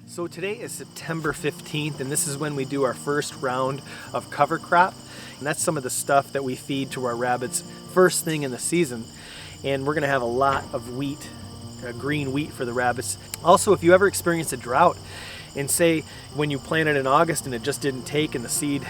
So today is September 15th, and this is when we do our first round of cover crop. And that's some of the stuff that we feed to our rabbits first thing in the season. And we're gonna have a lot of wheat, green wheat for the rabbits. Also, if you ever experience a drought, and say when you planted in August and it just didn't take and the seed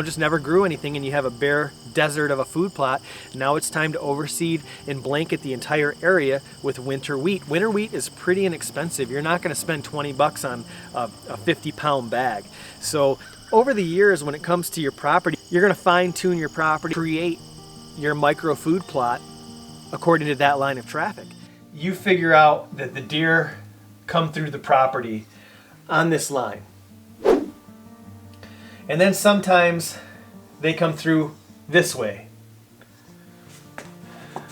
just never grew anything, and you have a bare desert of a food plot, now it's time to overseed and blanket the entire area with winter wheat. Winter wheat is pretty inexpensive. You're not going to spend 20 bucks on a 50-pound bag. So over the years, when it comes to your property, you're going to fine-tune your property, create your micro food plot according to that line of traffic. You figure out that the deer come through the property on this line. And then sometimes they come through this way.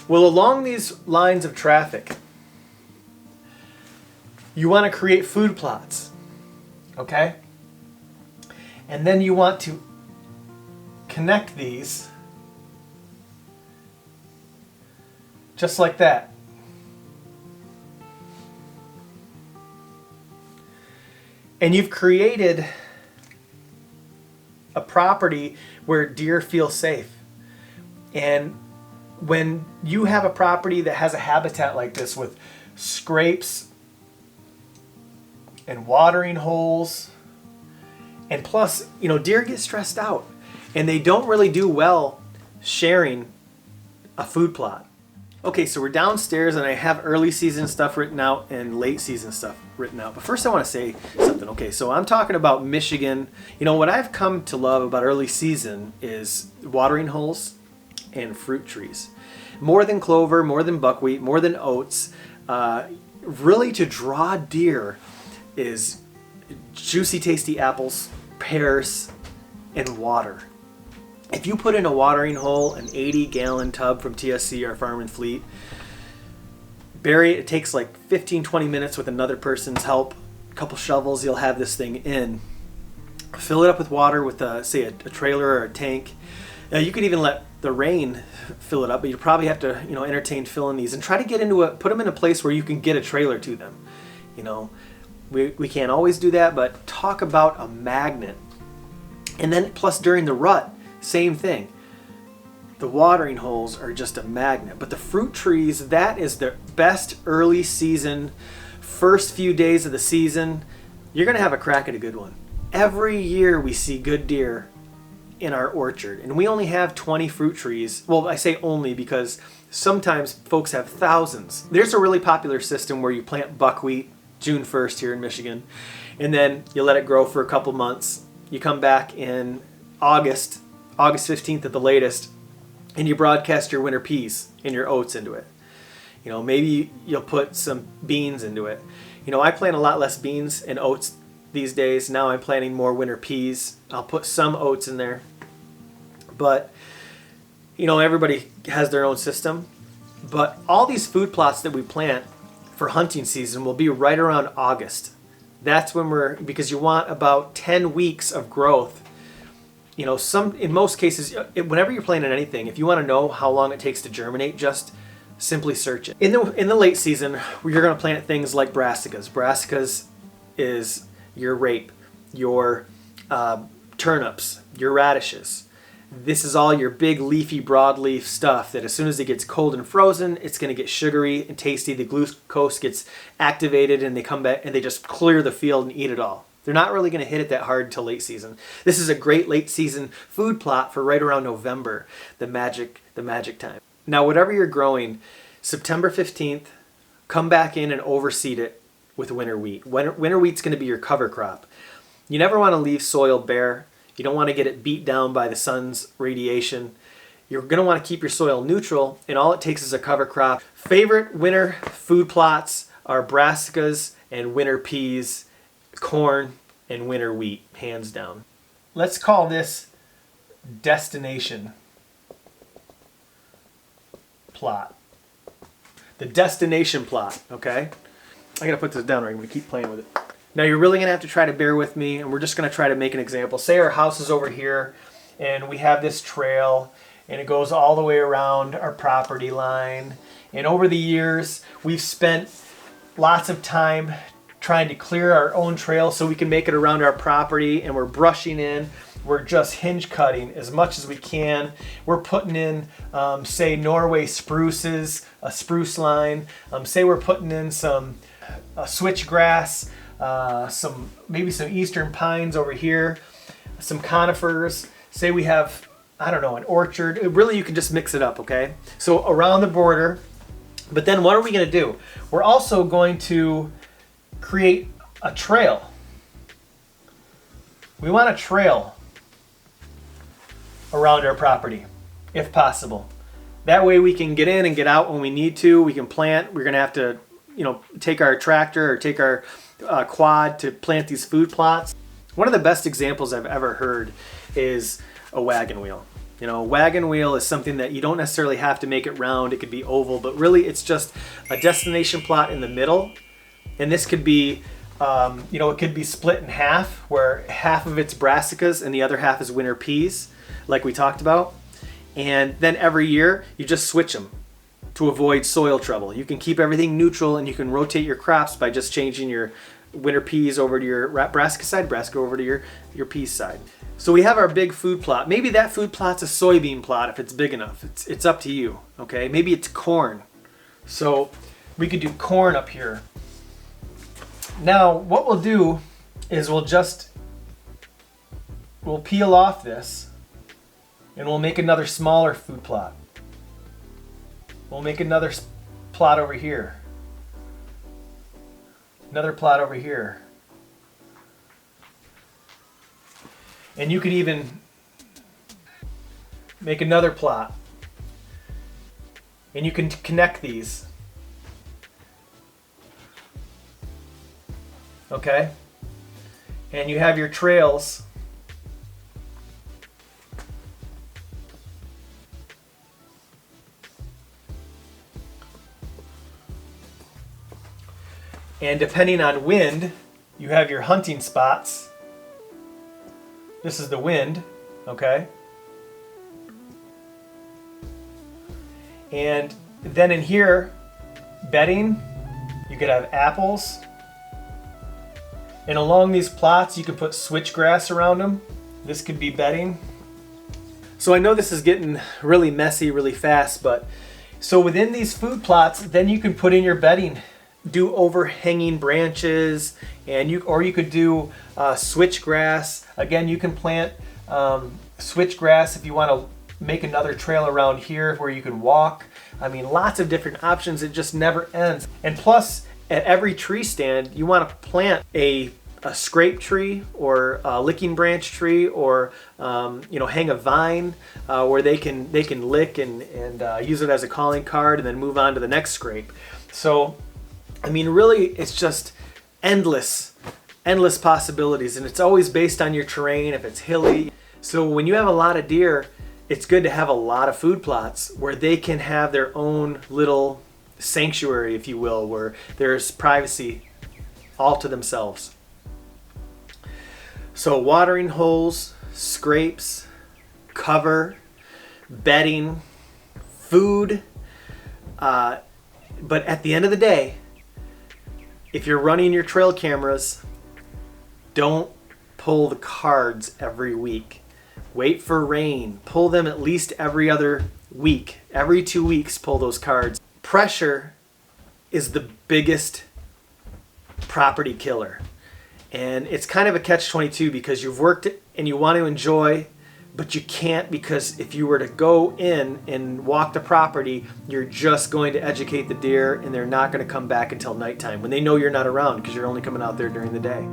Well, along these lines of traffic, you want to create food plots, okay? And then you want to connect these just like that. And you've created a property where deer feel safe. And when you have a property that has a habitat like this with scrapes and watering holes, and plus, deer get stressed out and they don't really do well sharing a food plot. Okay, so we're downstairs and I have early season stuff written out and late season stuff written out. But first I want to say something. Okay, so I'm talking about Michigan. What I've come to love about early season is watering holes and fruit trees. More than clover, more than buckwheat, more than oats. Really to draw deer is juicy, tasty apples, pears, and water. If you put in a watering hole, an 80-gallon tub from TSC or Farm and Fleet, bury it. It takes like 15-20 minutes with another person's help. A couple shovels, you'll have this thing in. Fill it up with water with, say, a trailer or a tank. You could even let the rain fill it up, but you probably have to, entertain filling these and try to get put them in a place where you can get a trailer to them. We can't always do that, but talk about a magnet. And then plus during the rut, same thing. The watering holes are just a magnet. But the fruit trees, that is the best early season, first few days of the season. You're going to have a crack at a good one. Every year we see good deer in our orchard. And we only have 20 fruit trees. Well, I say only because sometimes folks have thousands. There's a really popular system where you plant buckwheat June 1st here in Michigan. And then you let it grow for a couple months. You come back in August 15th at the latest, and you broadcast your winter peas and your oats into it. Maybe you'll put some beans into it. I plant a lot less beans and oats these days. Now I'm planting more winter peas. I'll put some oats in there. But, everybody has their own system. But all these food plots that we plant for hunting season will be right around August. That's when because you want about 10 weeks of growth. In most cases, whenever you're planting anything, if you want to know how long it takes to germinate, just simply search it. In the late season, you're going to plant things like brassicas. Brassicas is your rape, your turnips, your radishes. This is all your big leafy broadleaf stuff that as soon as it gets cold and frozen, it's going to get sugary and tasty. The glucose gets activated and they come back and they just clear the field and eat it all. They're not really going to hit it that hard until late season. This is a great late season food plot for right around November, the magic time. Now, whatever you're growing, September 15th, come back in and overseed it with winter wheat. Winter wheat's going to be your cover crop. You never want to leave soil bare. You don't want to get it beat down by the sun's radiation. You're going to want to keep your soil neutral, and all it takes is a cover crop. Favorite winter food plots are brassicas and winter peas, corn, and winter wheat, hands down. Let's call this destination plot. The destination plot, okay? I gotta put this down or I'm gonna keep playing with it. Now you're really gonna have to try to bear with me, and we're just gonna try to make an example. Say our house is over here and we have this trail and it goes all the way around our property line. And over the years, we've spent lots of time trying to clear our own trail so we can make it around our property, and we're brushing in. We're just hinge cutting as much as we can. We're putting in, say, Norway spruces, a spruce line. Say we're putting in some switchgrass, maybe some eastern pines over here, some conifers. Say we have, I don't know, an orchard. Really, you can just mix it up, okay? So around the border. But then what are we going to do? We're also going to create a trail. We want a trail around our property, if possible. That way we can get in and get out when we need to. We can plant. We're going to have to, take our tractor or take our quad to plant these food plots. One of the best examples I've ever heard is a wagon wheel. A wagon wheel is something that you don't necessarily have to make it round. It could be oval, but really it's just a destination plot in the middle. And this could be, it could be split in half, where half of it's brassicas and the other half is winter peas, like we talked about. And then every year you just switch them to avoid soil trouble. You can keep everything neutral, and you can rotate your crops by just changing your winter peas over to your brassica side, brassica over to your peas side. So we have our big food plot. Maybe that food plot's a soybean plot if it's big enough. It's up to you, okay? Maybe it's corn. So we could do corn up here. Now what we'll do is we'll peel off this, and we'll make another smaller food plot. We'll make another plot over here. Another plot over here. And you could even make another plot. And you can connect these. Okay? And you have your trails. And depending on wind, you have your hunting spots. This is the wind, okay? And then in here, bedding, you could have apples. And along these plots, you could put switchgrass around them. This could be bedding. So I know this is getting really messy really fast, but so within these food plots, then you can put in your bedding. Do overhanging branches, and you could do switchgrass. Again, you can plant switchgrass if you want to make another trail around here where you can walk. I mean, lots of different options. It just never ends. And plus, at every tree stand, you want to plant a scrape tree or a licking branch tree, or hang a vine where they can lick and use it as a calling card, and then move on to the next scrape. So I mean, really, it's just endless possibilities, and it's always based on your terrain, if it's hilly. So when you have a lot of deer, it's good to have a lot of food plots where they can have their own little sanctuary, if you will, where there's privacy all to themselves. So watering holes, scrapes, cover, bedding, food, but at the end of the day, if you're running your trail cameras, don't pull the cards every week. Wait for rain. Pull them at least every other week. Every 2 weeks, pull those cards. Pressure is the biggest property killer. And it's kind of a catch-22 because you've worked it and you want to enjoy, but you can't, because if you were to go in and walk the property, you're just going to educate the deer, and they're not going to come back until nighttime when they know you're not around, because you're only coming out there during the day.